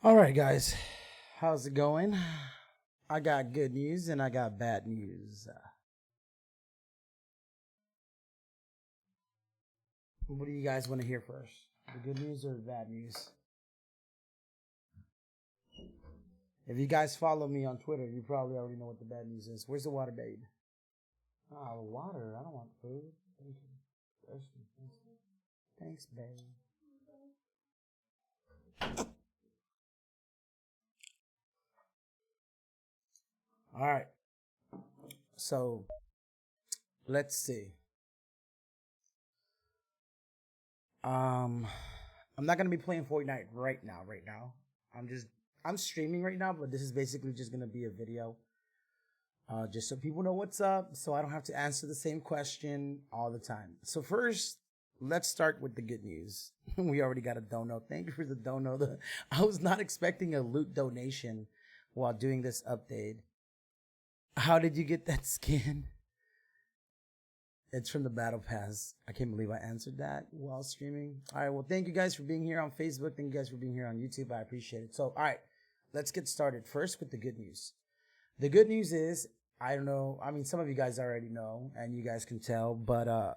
All right, guys, how's it going? I got good news and I got bad news. What do you guys want to hear first? The good news or the bad news? If you guys follow me on Twitter, you probably already know what the bad news is. Where's the water, babe? Oh, water. I don't want food. Thank you. Thirsty. Thanks, babe. All right. So let's see. Um, I'm not gonna be playing Fortnite right now. I'm streaming right now, but this is basically just gonna be a video. Just so people know what's up, so I don't have to answer the same question all the time. So first, let's start with the good news. We already got a dono. Thank you for the dono. I was not expecting a loot donation while doing this update. How did you get that skin? It's from the battle pass. I can't believe I answered that while streaming. All right, well, thank you guys for being here on Facebook. Thank you guys for being here on YouTube. I appreciate it. So, all right, let's get started first with the good news. The good news is, I don't know, I mean, some of you guys already know, and you guys can tell, but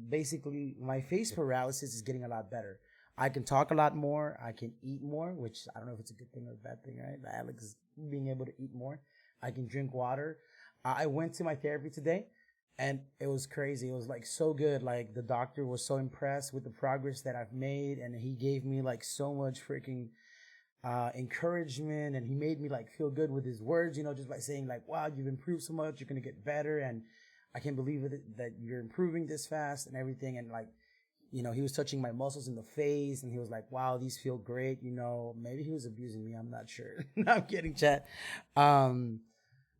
basically, my face paralysis is getting a lot better. I can talk a lot more. I can eat more, which I don't know if it's a good thing or a bad thing, right? Alex being able to eat more. I can drink water. I went to my therapy today, and it was crazy. It was like so good. Like the doctor was so impressed with the progress that I've made, and he gave me like so much freaking encouragement, and he made me like feel good with his words, just by saying like, wow, you've improved so much, you're gonna get better, and I can't believe it that you're improving this fast and everything. And like, he was touching my muscles in the face, and he was like, wow, these feel great. Maybe he was abusing me, I'm not sure. No, I'm kidding, chat.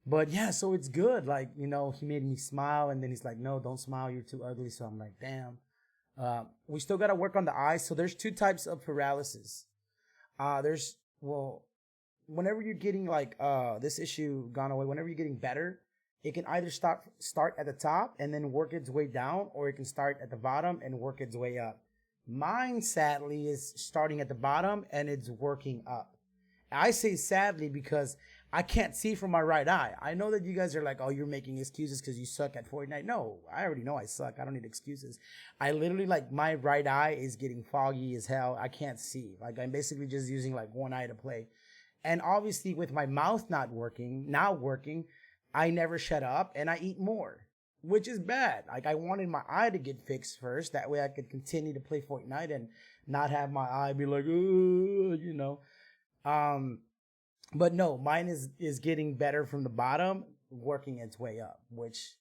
But yeah, so it's good. Like, he made me smile, and then he's like, no, don't smile, you're too ugly. So I'm like, damn. We still got to work on the eyes. So there's two types of paralysis. Well, whenever you're getting like this issue gone away, whenever you're getting better, it can either start at the top and then work its way down, or it can start at the bottom and work its way up. Mine, sadly, is starting at the bottom and it's working up. I say sadly because I can't see from my right eye. I know that you guys are like, oh, you're making excuses because you suck at Fortnite. No, I already know I suck. I don't need excuses. I literally, like, my right eye is getting foggy as hell. I can't see. Like, I'm basically just using like one eye to play. And obviously with my mouth now working, I never shut up and I eat more, which is bad. Like, I wanted my eye to get fixed first. That way I could continue to play Fortnite and not have my eye be like, but no, mine is getting better from the bottom, working its way up, which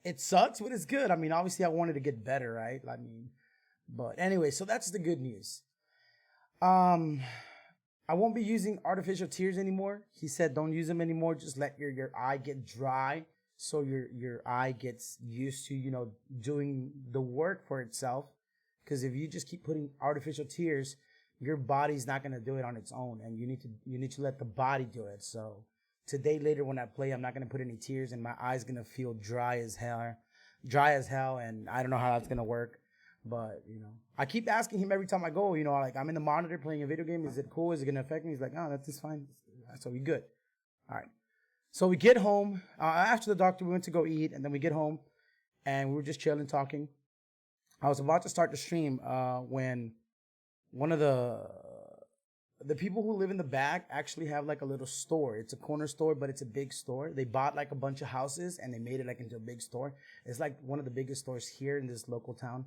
it sucks, but it's good. I mean, obviously I wanted to get better, right? I mean, but anyway, so that's the good news. I won't be using artificial tears anymore. He said don't use them anymore. Just let your eye get dry so your eye gets used to, doing the work for itself. Because if you just keep putting artificial tears, your body's not gonna do it on its own, and you need to let the body do it. So today, later when I play, I'm not gonna put any tears, and my eye's gonna feel dry as hell, and I don't know how that's gonna work. But I keep asking him every time I go. Like, I'm in the monitor playing a video game. Is it cool? Is it gonna affect me? He's like, oh, that's just fine. So we good. All right. So we get home after the doctor. We went to go eat, and then we get home, and we were just chilling, talking. I was about to start the stream when one of the people who live in the back actually have like a little store. It's a corner store, but it's a big store. They bought like a bunch of houses and they made it like into a big store. It's like one of the biggest stores here in this local town.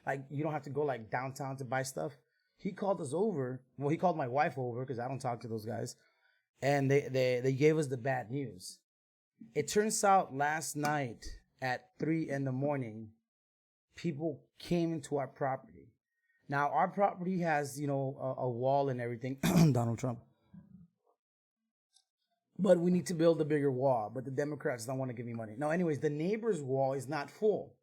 Like, you don't have to go like downtown to buy stuff. He called us over. Well, he called my wife over because I don't talk to those guys. And they gave us the bad news. It turns out last night at 3 a.m, people came into our property. Now, our property has, a wall and everything. Donald Trump. But we need to build a bigger wall. But the Democrats don't want to give me money. No, anyways, the neighbor's wall is not full.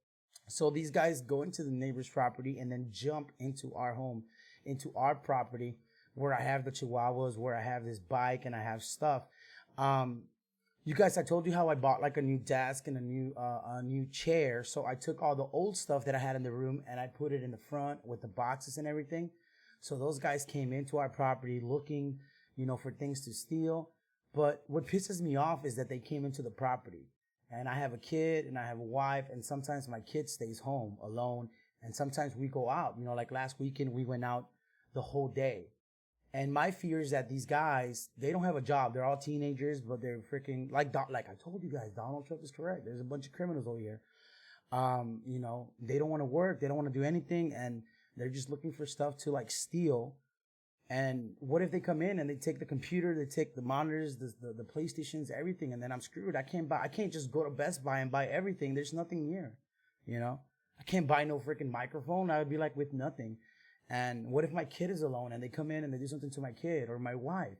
So these guys go into the neighbor's property and then jump into our home, into our property, where I have the chihuahuas, where I have this bike and I have stuff. You guys, I told you how I bought like a new desk and a new chair. So I took all the old stuff that I had in the room and I put it in the front with the boxes and everything. So those guys came into our property looking, for things to steal. But what pisses me off is that they came into the property. And I have a kid and I have a wife, and sometimes my kid stays home alone. And sometimes we go out. Like last weekend, we went out the whole day. And my fear is that these guys, they don't have a job. They're all teenagers, but they're freaking, like I told you guys, Donald Trump is correct. There's a bunch of criminals over here. They don't want to work. They don't want to do anything. And they're just looking for stuff to like steal. And what if they come in and they take the computer, they take the monitors, the PlayStations, everything, and then I'm screwed. I can't just go to Best Buy and buy everything. There's nothing here, I can't buy no freaking microphone. I would be like with nothing. And what if my kid is alone and they come in and they do something to my kid or my wife,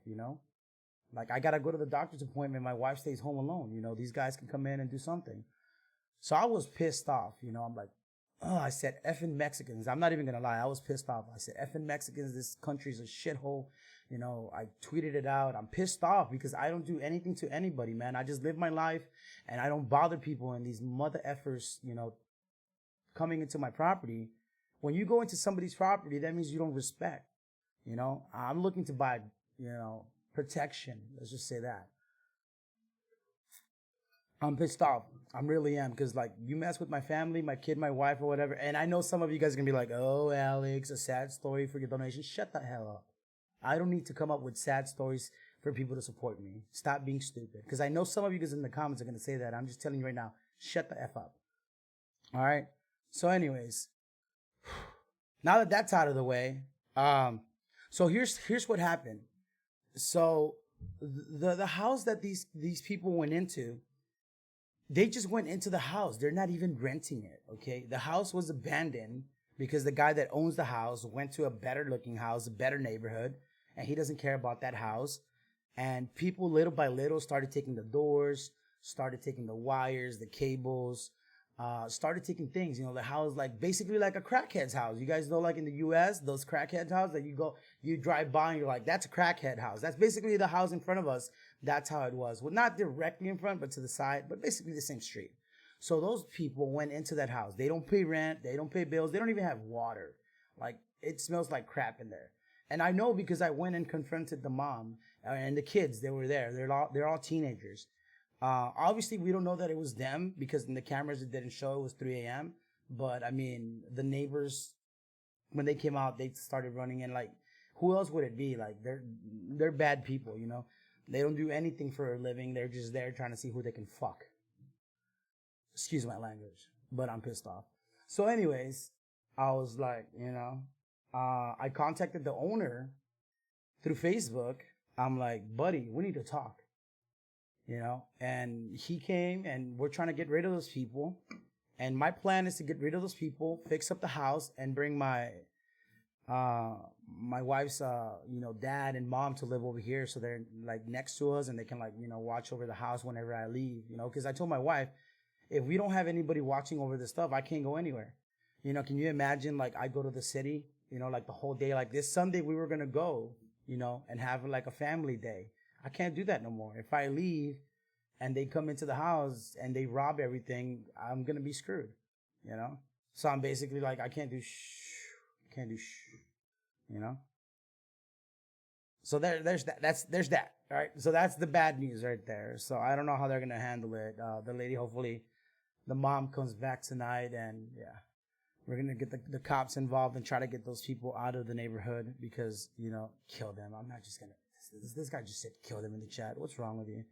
Like I gotta go to the doctor's appointment. My wife stays home alone. These guys can come in and do something. So I was pissed off. I'm like, oh, I said effing Mexicans. I'm not even going to lie. I was pissed off. I said effing Mexicans. This country's a shithole. I tweeted it out. I'm pissed off because I don't do anything to anybody, man. I just live my life and I don't bother people, and these mother effers, coming into my property. When you go into somebody's property, that means you don't respect, I'm looking to buy, protection. Let's just say that. I'm pissed off. I really am. Because, you mess with my family, my kid, my wife, or whatever. And I know some of you guys are going to be like, oh, Alex, a sad story for your donation. Shut the hell up. I don't need to come up with sad stories for people to support me. Stop being stupid. Because I know some of you guys in the comments are going to say that. I'm just telling you right now, shut the F up. All right? So anyways, now that that's out of the way, so here's what happened. So the house that these people went into, they just went into the house. They're not even renting it, okay? The house was abandoned because the guy that owns the house went to a better looking house, a better neighborhood, and he doesn't care about that house. And people little by little started taking the doors, started taking the wires, the cables, started taking things. The house, basically like a crackhead's house. You guys know, in the U.S., those crackhead houses that you drive by and you're like, that's a crackhead house. That's basically the house in front of us. That's how it was. Well, not directly in front, but to the side, but basically the same street. So those people went into that house. They don't pay rent. They don't pay bills. They don't even have water. It smells like crap in there. And I know because I went and confronted the mom and the kids. They were there. They're all teenagers. Obviously, we don't know that it was them because in the cameras it didn't show it was 3 a.m. But I mean, the neighbors, when they came out, they started running in. Who else would it be? They're bad people, They don't do anything for a living. They're just there trying to see who they can fuck. Excuse my language, but I'm pissed off. So anyways, I was like, I contacted the owner through Facebook. I'm like, buddy, we need to talk. And he came and we're trying to get rid of those people. And my plan is to get rid of those people, fix up the house, and bring my wife's, dad and mom to live over here. So they're next to us and they can watch over the house whenever I leave, cause I told my wife, if we don't have anybody watching over this stuff, I can't go anywhere. Can you imagine, I go to the city, the whole day, this Sunday we were going to go, and have a family day. I can't do that no more. If I leave and they come into the house and they rob everything, I'm going to be screwed, So I'm basically I can't do So there's that. There's that. All right. So that's the bad news right there. So I don't know how they're going to handle it. The lady, hopefully the mom comes back tonight and yeah, we're going to get the cops involved and try to get those people out of the neighborhood because, kill them. I'm not just going to, this guy just said kill them in the chat. What's wrong with you?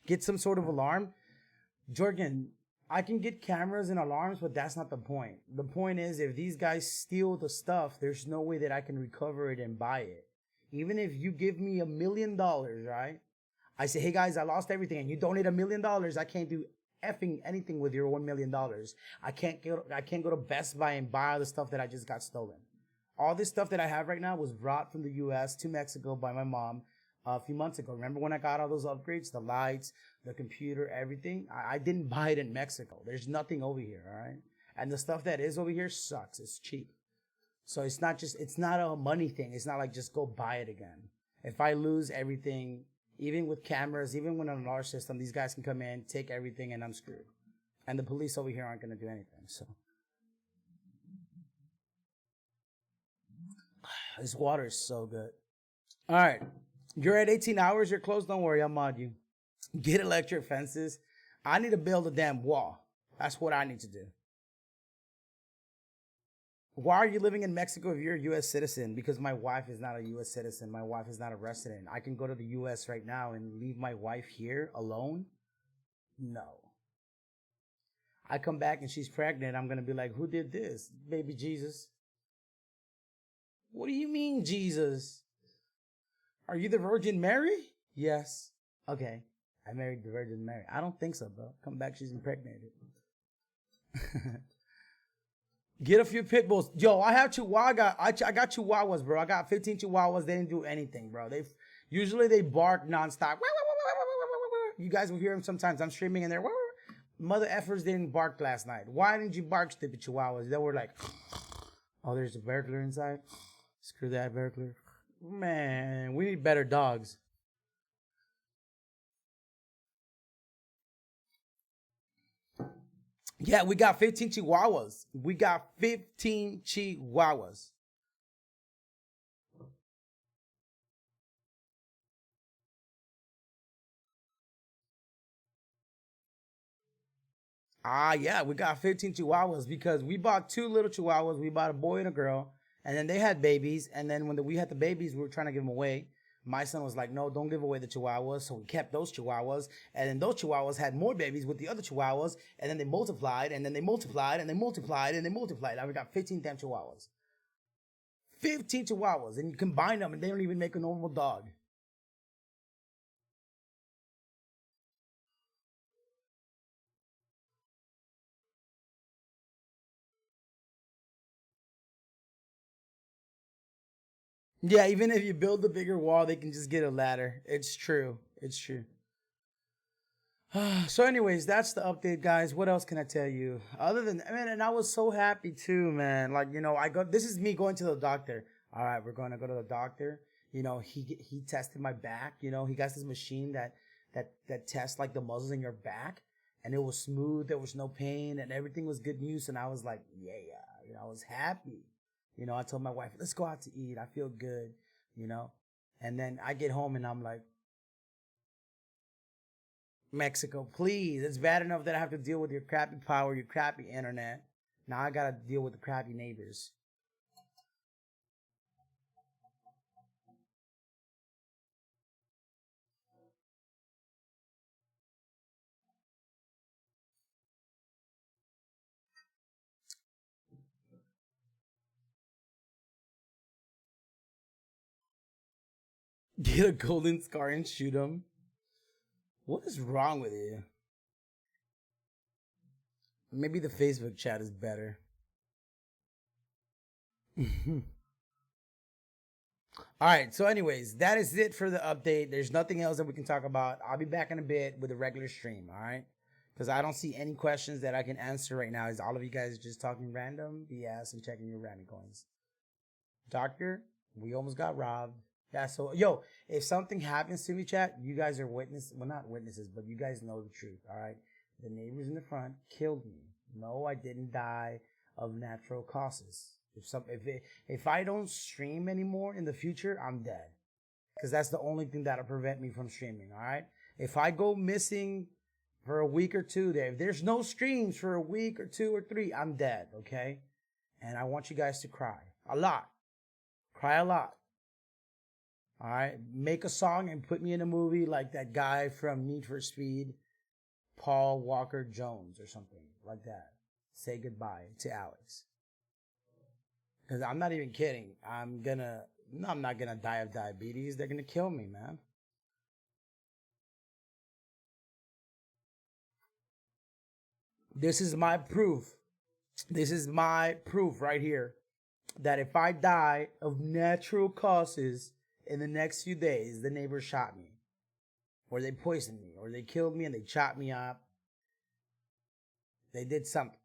Get some sort of alarm. Jorgen, I can get cameras and alarms, but that's not the point. The point is if these guys steal the stuff, there's no way that I can recover it and buy it. Even if you give me $1 million, right? I say, hey guys, I lost everything and you donate $1 million. I can't do effing anything with your $1 million. I can't go to Best Buy and buy all the stuff that I just got stolen. All this stuff that I have right now was brought from the US to Mexico by my mom a few months ago. Remember when I got all those upgrades, the lights, the computer, everything? I didn't buy it in Mexico. There's nothing over here, all right? And the stuff that is over here sucks. It's cheap. So it's not a money thing. It's not just go buy it again. If I lose everything, even with cameras, even with an alarm system, these guys can come in, take everything, and I'm screwed. And the police over here aren't going to do anything. So this water is so good. All right. You're at 18 hours. You're close. Don't worry. I'll mod you. Get electric fences. I need to build a damn wall. That's what I need to do. Why are you living in Mexico if you're a U.S. citizen? Because my wife is not a U.S. citizen. My wife is not a resident. I can go to the U.S. right now and leave my wife here alone? No. I come back and she's pregnant. I'm going to be like, who did this? Baby Jesus. What do you mean, Jesus? Are you the Virgin Mary? Yes. Okay. I married the Virgin Mary. I don't think so, bro. Come back, she's impregnated. Get a few pit bulls. Yo, I have Chihuahua. I got Chihuahuas, bro. I got 15 Chihuahuas. They didn't do anything, bro. They bark nonstop. You guys will hear them sometimes. I'm streaming and they're mother effers didn't bark last night. Why didn't you bark, stupid Chihuahuas? They were like, oh, there's a burglar inside. Screw that burglar. Man, we need better dogs. Yeah, we got 15 Chihuahuas. We got 15 Chihuahuas. Ah, yeah, we got 15 Chihuahuas because we bought two little Chihuahuas. We bought a boy and a girl, and then they had babies. And then when we had the babies, we were trying to give them away. My son was like, no, don't give away the Chihuahuas. So we kept those Chihuahuas. And then those Chihuahuas had more babies with the other Chihuahuas. And then they multiplied, and then they multiplied, and they multiplied, and they multiplied. Now we got 15 damn Chihuahuas. 15 Chihuahuas. And you combine them, and they don't even make a normal dog. Yeah, even if you build a bigger wall, they can just get a ladder. It's true. It's true. So, anyways, that's the update, guys. What else can I tell you? Other than, man, and I was so happy too, man. Like, this is me going to the doctor. All right, we're going to go to the doctor. He tested my back. He got this machine that tests like the muscles in your back, and it was smooth. There was no pain, and everything was good news. And I was like, yeah. I was happy. I told my wife, let's go out to eat. I feel good. You know, and then I get home and I'm like, Mexico, please. It's bad enough that I have to deal with your crappy power, your crappy internet. Now I gotta deal with the crappy neighbors. Get a golden scar and shoot them. What is wrong with you? Maybe the Facebook chat is better. All right. So, anyways, that is it for the update. There's nothing else that we can talk about. I'll be back in a bit with a regular stream. All right. Because I don't see any questions that I can answer right now. Is all of you guys just talking random BS and checking your Rami coins? Doctor, we almost got robbed. Yeah, so yo, if something happens to me, chat, you guys are witnesses. Well, not witnesses, but you guys know the truth. All right, the neighbors in the front killed me. No, I didn't die of natural causes. If I don't stream anymore in the future, I'm dead. Because that's the only thing that'll prevent me from streaming. All right, if I go missing for a week or two, there, if there's no streams for a week or two or three, I'm dead. Okay, and I want you guys to cry a lot. Cry a lot. All right. Make a song and put me in a movie like that guy from Need for Speed, Paul Walker Jones or something like that. Say goodbye to Alex. Because I'm not even kidding. No, I'm not gonna die of diabetes. They're gonna kill me, man. This is my proof. This is my proof right here that if I die of natural causes in the next few days, the neighbor shot me, or they poisoned me, or they killed me and they chopped me up. They did something.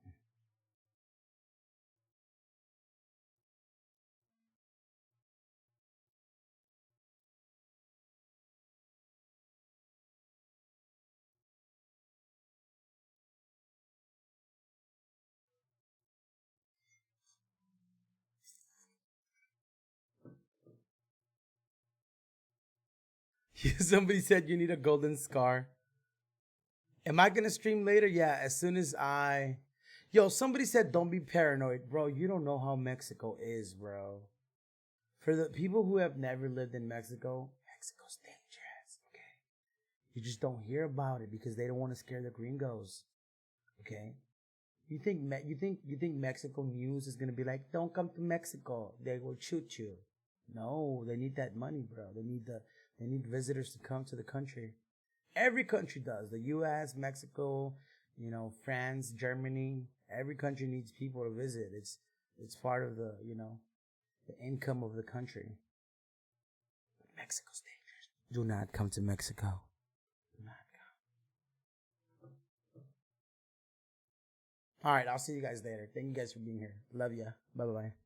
Somebody said you need a golden scar. Am I gonna stream later? Yeah, as soon as I. Yo, somebody said don't be paranoid, bro. You don't know how Mexico is, bro. For the people who have never lived in Mexico, Mexico's dangerous. Okay, you just don't hear about it because they don't want to scare the gringos. Okay, you think Mexico news is gonna be like, don't come to Mexico, they will shoot you. No, they need that money, bro. They need visitors to come to the country. Every country does. The U.S., Mexico, France, Germany. Every country needs people to visit. It's part of the income of the country. But Mexico's dangerous. Do not come to Mexico. Do not come. All right, I'll see you guys later. Thank you guys for being here. Love ya. Bye bye.